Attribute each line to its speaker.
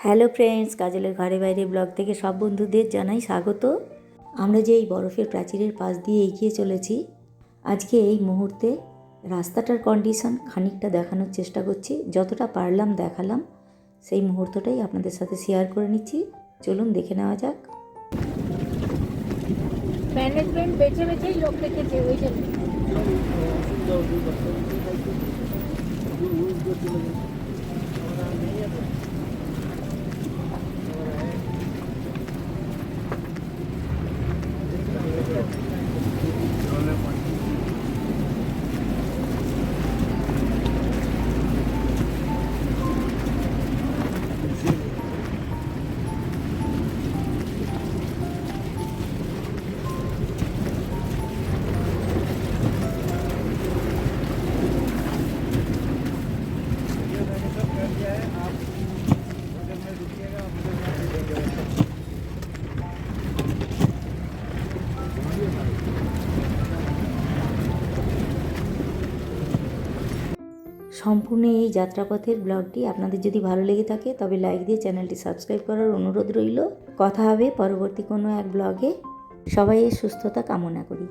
Speaker 1: Hello friends, কাজলের ঘরে বাইরে ব্লগ থেকে সব বন্ধুদের জানাই স্বাগত। আমরা যে এই বরফের প্রাচীরের পাশ দিয়ে এগিয়ে চলেছি, আজকে এই মুহূর্তে রাস্তাটার কন্ডিশন খানিকটা দেখানোর চেষ্টা করছি। যতটা পারলাম দেখালাম, সেই মুহূর্তটাই আপনাদের সাথে শেয়ার করে নিচ্ছি। চলুন দেখে নেওয়া যাক।
Speaker 2: ম্যানেজমেন্ট বেছে বেছেই লোক রেখেছে ওই জন্য।
Speaker 1: সম্পূর্ণ এই যাত্রাপথের ব্লগটি আপনাদের যদি ভালো লেগে থাকে তবে লাইক দিয়ে চ্যানেলটি সাবস্ক্রাইব করার অনুরোধ রইল। কথা হবে পরবর্তী কোনো এক ব্লগে। সবাই এর সুস্থতা কামনা করি।